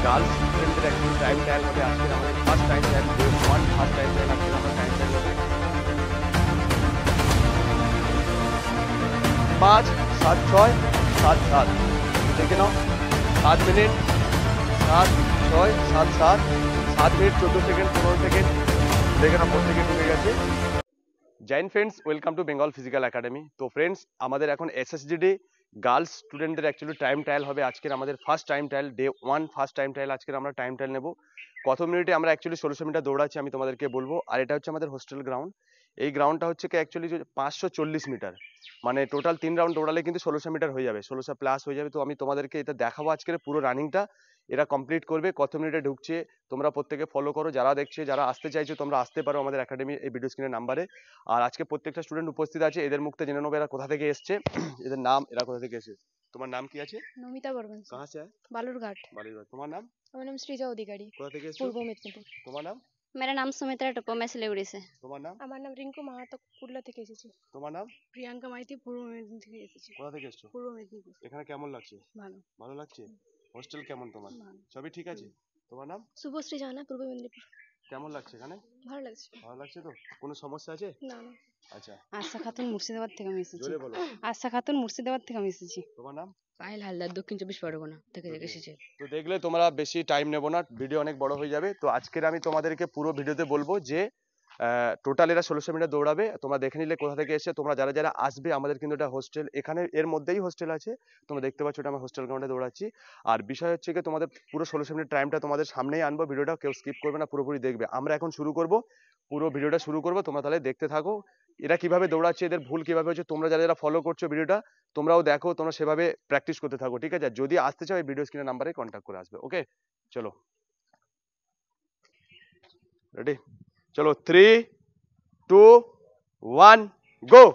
Girls স্টুডেন্টদের actually time trial হবে আজকে আমাদের first time trial day 1 first time trial আজকে আমরা টাইম ট্রায়াল হবে 5 7 6 7 7 দেখে নাও 7 মিনিট 7 6 7 7 7 মিনিট 14 সেকেন্ড 15 সেকেন্ড দেখে নাও প্রত্যেকে ঢুকে গেছে। Join friends, welcome to Bengal physical academy. তো ফ্রেন্ডস, আমাদের এখন এসএসজিডি গার্লস স্টুডেন্টদের অ্যাকচুয়ালি টাইম ট্রায়াল হবে আজকের আমাদের first time trial day 1 first time trial আজকের আমরা টাইম ট্রায়াল নেব। কত মিনিটে আমরা অ্যাকচুয়ালি 1600 মিটার দৌড়াচ্ছি আমি তোমাদেরকে বলবো। আর এটা হচ্ছে আমাদের হোস্টেল গ্রাউন্ড। এই গ্রাউন্ডটা হচ্ছে কি অ্যাকচুয়ালি 540 মিটার, মানে টোটাল 3 রাউন্ড দৌড়ালে কিন্তু 1600 মিটার হয়ে যাবে, 1600 প্লাস হয়ে যাবে। তো আমি তোমাদেরকে এটা দেখাবো আজকের পুরো রানিংটা, এরা কমপ্লিট করবে কত মিনিটে ঢুকছে। তোমরা প্রত্যেকে ফলো করো, যারা দেখছে যারা আসতে চাইছো তোমরা আসতে পারো আমাদের একাডেমি এই ভিডিও স্ক্রিনের নাম্বারে। আর আজকে প্রত্যেকটা স্টুডেন্ট উপস্থিত আছে, এদের মুখে জেনে নেবো এরা কোথা থেকে এসছে, এদের নাম, এরা কোথা থেকে এসেছে। তোমার নাম কি আছে? नमिता बर्मन। कहाँ से है? बालूरघाट। बालूरघाट। তোমার নাম? আমার নাম সৃজা অধিকারী। কোথা থেকে এসেছো? পূর্ব মেদিনীপুর। তোমার নাম? मेरा नाम सुमित्रा टप्पा, मैं सिलीगुड़ी से। তোমার নাম? আমার নাম রিঙ্কু মাহাতো, পুরুলিয়া থেকে এসেছি। তোমার নাম? প্রিয়াঙ্কা মাইতি, পূর্ব মেদিনীপুর থেকে এসেছি। কোথা থেকে এসেছো? পূর্ব মেদিনীপুর। এখানে কেমন লাগছে? ভালো। ভালো লাগছে? হোস্টেল কেমন তোমার? ভালো। সবই ঠিক আছে? তোমার নাম? শুভশ্রী জানা, পূর্ব মেদিনীপুর। কেমন লাগছে এখানে? ভালো লাগছে। ভালো লাগছে তো? কোনো সমস্যা আছে? না না। আচ্ছা, আশা খাতুন মুর্শিদাবাদ থেকে আমি এসেছি। জোরে বলো। আশা খাতুন মুর্শিদাবাদ থেকে আমি এসেছি। তোমার নাম? পায়েল হালদার, দক্ষিণ 24 পরগনা থেকে এসেছি। তো দেখলে তোমরা বেশি টাইম নেবো না, ভিডিও অনেক বড় হয়ে যাবে। তো আজকের আমি তোমাদেরকে পুরো ভিডিওতে বলবো যে টোটাল এরা 1600 মিটার দৌড়াবে। তোমরা দেখে নিলে কোথা থেকে এসে, তোমরা যারা যারা আসবে, আমাদের কিন্তু এটা হোস্টেল, এখানে এর মধ্যেই হোস্টেল আছে। তোমরা দেখতে পাচ্ছ এটা আমরা হোস্টেল গ্রাউন্ডে দৌড়াচ্ছি। আর বিষয় হচ্ছে কি তোমাদের পুরো 1600 মিনিট টাইমটা তোমাদের সামনেই আনবো, ভিডিওটা কেউ স্কিপ করবে না, পুরোপুরি দেখবে। আমরা এখন শুরু করব, পুরো ভিডিওটা শুরু করবো, তোমরা তাহলে দেখতে থাকো এরা কিভাবে দৌড়াচ্ছে, এদের ভুল কিভাবে হচ্ছে। তোমরা যারা যারা ফলো করছো ভিডিওটা তোমরাও দেখো, তোমরা সেভাবে প্র্যাকটিস করতে থাকো, ঠিক আছে? যদি আসতে চাও এই ভিডিও স্ক্রিনের নাম্বারে কন্ট্যাক্ট করে আসবে। ওকে, চলো রেডি, চলো 3 2 1 গো।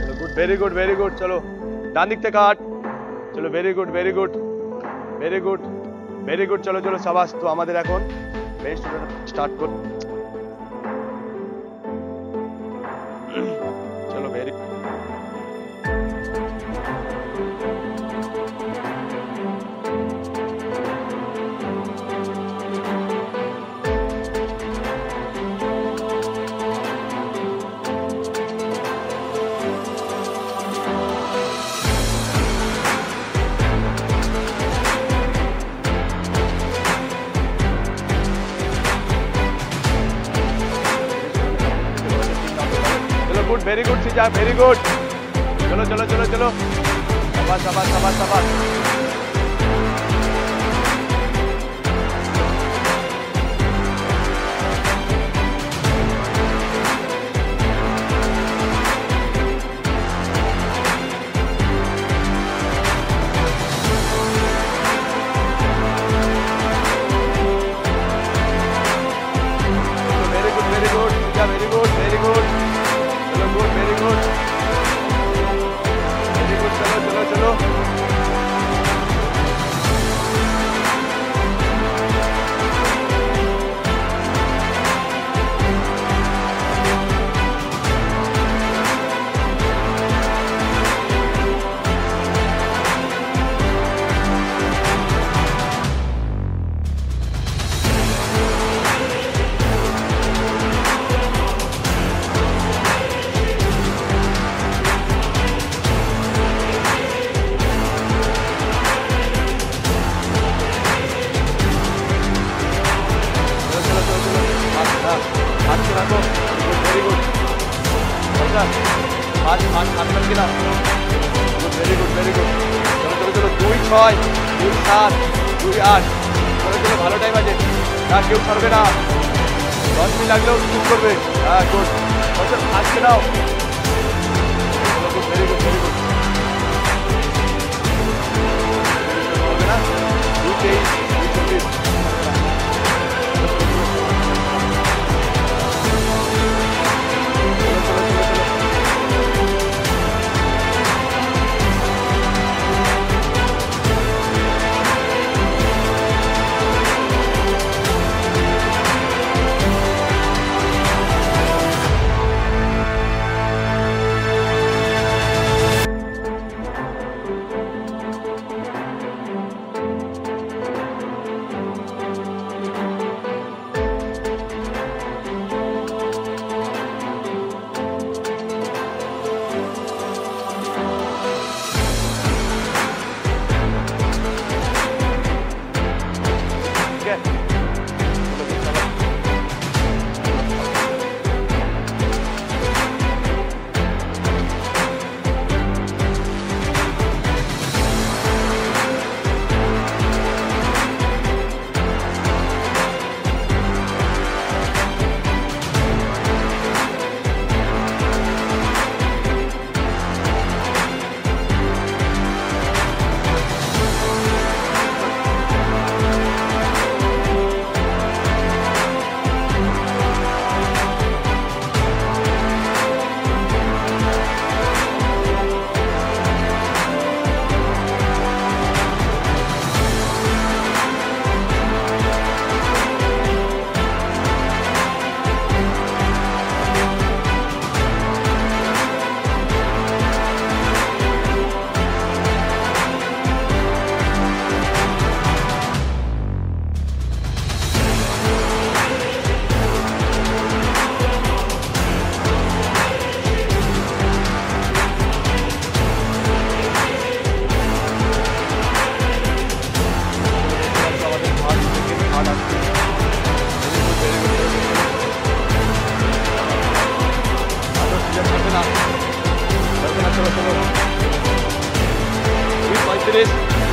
চলো good, very good very good. চলো ডান দিক থেকে কাট। চলো very good very good very good very good. চলো চলো সাবাস। তো আমাদের এখন বেস্ট স্টার্ট কর। চলো very good, very good सीजा, very good. चलो चलो चलो चलो, शाबाश शाबाश शाबाश शाबाश। Very good सीजा, very good very good. चलो good, very good very good. चलो चलो चलो। Very good, very good very good. चलो चलो चलो, 2 6 2 7 2 8। चलो चलो, ভালো টাইম আছে না, কেউ ছাড়বে না, 10 মিনিট লাগলেও শুট করবে। হ্যাঁ গুড, চলো আজকে নাও। চলো good, very good very good. হবে না, 2 23 2 24।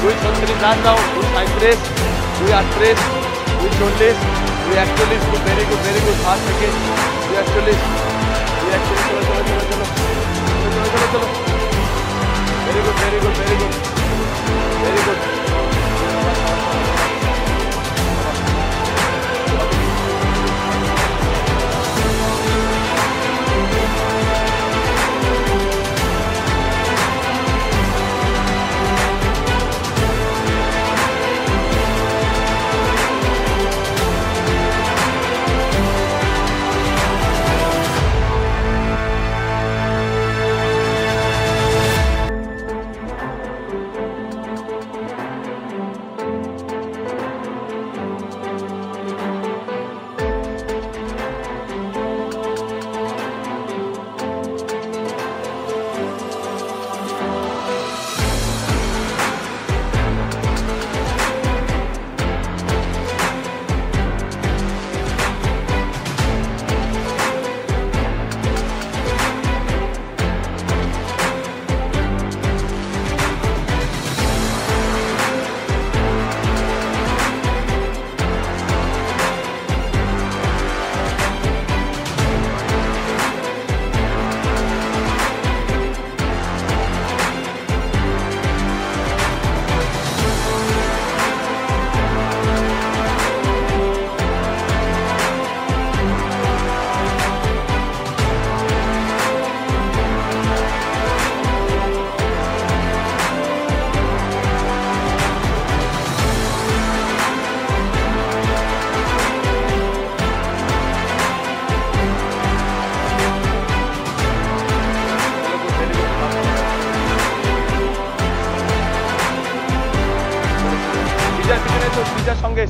236 লাস্ট রাউন্ড, 237, 238, 240, 241, খুব ভেরি গুড 5 সেকেন্ড, 241, 241, চলো চলো চলো চলো চলো চলো চলো, very good very good very good very good.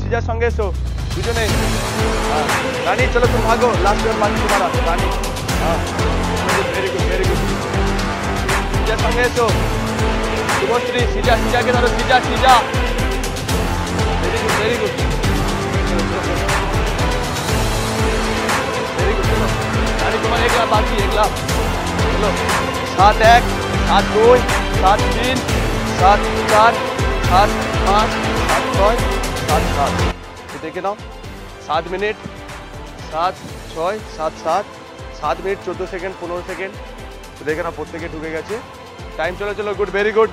সিজার সঙ্গে এসো দুজনে। রানী চলো তুমি ভাগো, লাস্ট রাউন্ড বাকি তোমারা। Rani very good very good, সিজার সঙ্গে এসো। শুভশ্রী সিজাকে ধরো, Sija very good very good very good. চলো রানী তোমার এক লাভ বাকি, এক লাভ। চলো 7-1, 7-2, 7-3, 7-4, 7-5, 7-6, 7-7। দেখে নাও 7 মিনিট 7-6, 7-7, 7 মিনিট 14 সেকেন্ড 15 সেকেন্ড। তো দেখে নাও প্রত্যেকে ঢুকে গেছে। টাইম চলো চলো, good very good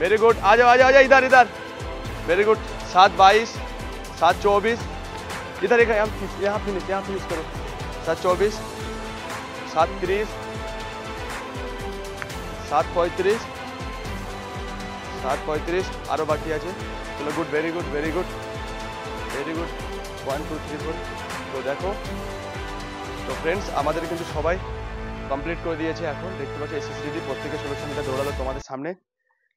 very good. आ जाओ इधर इधर, वेरी गुड। 7-22, 7-24, इधर यहाँ फिनिश करो। 7-24, 7-30, 7-35, 7-35 আরো বাকি আছে। চলো good very good very good very good. 1 2 3 4। তো দেখো, তো ফ্রেন্ডস আমাদের কিন্তু সবাই কমপ্লিট করে দিয়েছে। এখন দেখতে পাচ্ছ এসএসডিডি প্রত্যেকে 1600 মিটার দৌড়ালো তোমাদের সামনে।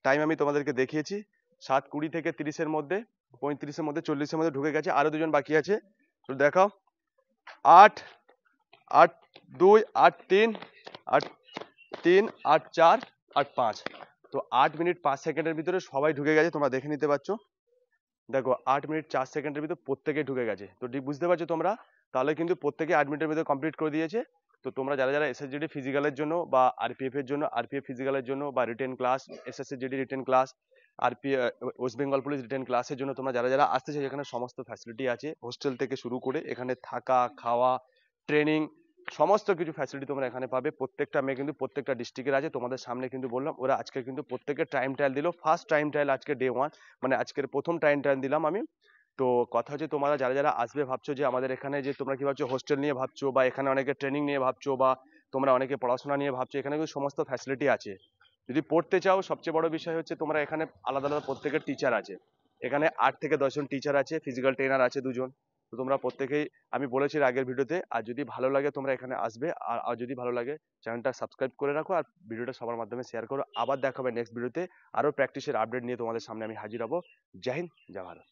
টাইম আমি তোমাদেরকে দেখিয়েছি। 7:20 থেকে 30-এর মধ্যে, 35-এর মধ্যে, 40-এর মধ্যে ঢুকে গেছে। আরো দুজন বাকি আছে, তো দেখাও। 8 8-2, 8-3, 8-3, 8-4, 8-5। তো 8 মিনিট 5 সেকেন্ডের ভিতরে সবাই ঢুকে গেছে, তোমরা দেখে নিতে পারছো। দেখো 8 মিনিট 4 সেকেন্ডের ভিতরে প্রত্যেকে ঢুকে গেছে। তো বুঝতে পারছো তোমরা, তাহলে কিন্তু প্রত্যেকে 8 মিনিটের ভিতরে কমপ্লিট করে দিয়েছে। তো তোমরা যারা যারা এসএসজিডি ফিজিক্যালের জন্য বা আরপিএফ এর জন্য, আরপিএফ ফিজিক্যালের জন্য বা written class, SSGD written class, west Bengal police written ক্লাসের জন্য তোমরা যারা যারা আসতে চাই, এখানে সমস্ত ফ্যাসিলিটি আছে। হোস্টেল থেকে শুরু করে এখানে থাকা, খাওয়া, ট্রেনিং, সমস্ত কিছু ফ্যাসিলিটি তোমরা এখানে পাবে। প্রত্যেকটা মেয়ে কিন্তু প্রত্যেকটা ডিস্ট্রিক্টের আছে। তোমাদের সামনে কিন্তু বললাম, ওরা আজকে কিন্তু প্রত্যেকের টাইম ট্রায়াল দিল। ফার্স্ট টাইম ট্রায়াল আজকে ডে 1, মানে আজকের প্রথম টাইম ট্রায়াল দিলাম আমি। তো কথা হচ্ছে, তোমরা যারা যারা আসবে ভাবছো যে আমাদের এখানে, যে তোমরা কি ভাবছো হোস্টেল নিয়ে ভাবছো, বা এখানে অনেকে ট্রেনিং নিয়ে ভাবছো, বা তোমরা অনেকে পড়াশোনা নিয়ে ভাবছো, এখানে কিন্তু সমস্ত ফ্যাসিলিটি আছে। যদি পড়তে চাও, সবচেয়ে বড় বিষয় হচ্ছে তোমরা এখানে আলাদা আলাদা প্রত্যেকের টিচার আছে। এখানে 8 থেকে 10 জন টিচার আছে, ফিজিক্যাল ট্রেনার আছে 2 জন। তো তোমরা প্রত্যেকেই, আমি বলেছি আগের ভিডিওতে, আর যদি ভালো লাগে তোমরা এখানে আসবে। আর যদি ভালো লাগে চ্যানেলটা সাবস্ক্রাইব করে রাখো, আর ভিডিওটা সবার মাধ্যমে শেয়ার করো। আবার দেখা হবে নেক্সট ভিডিওতে, আরো প্র্যাকটিসের আপডেট নিয়ে তোমাদের সামনে আমি হাজির হব। জয় হিন্দ, জয় ভারত।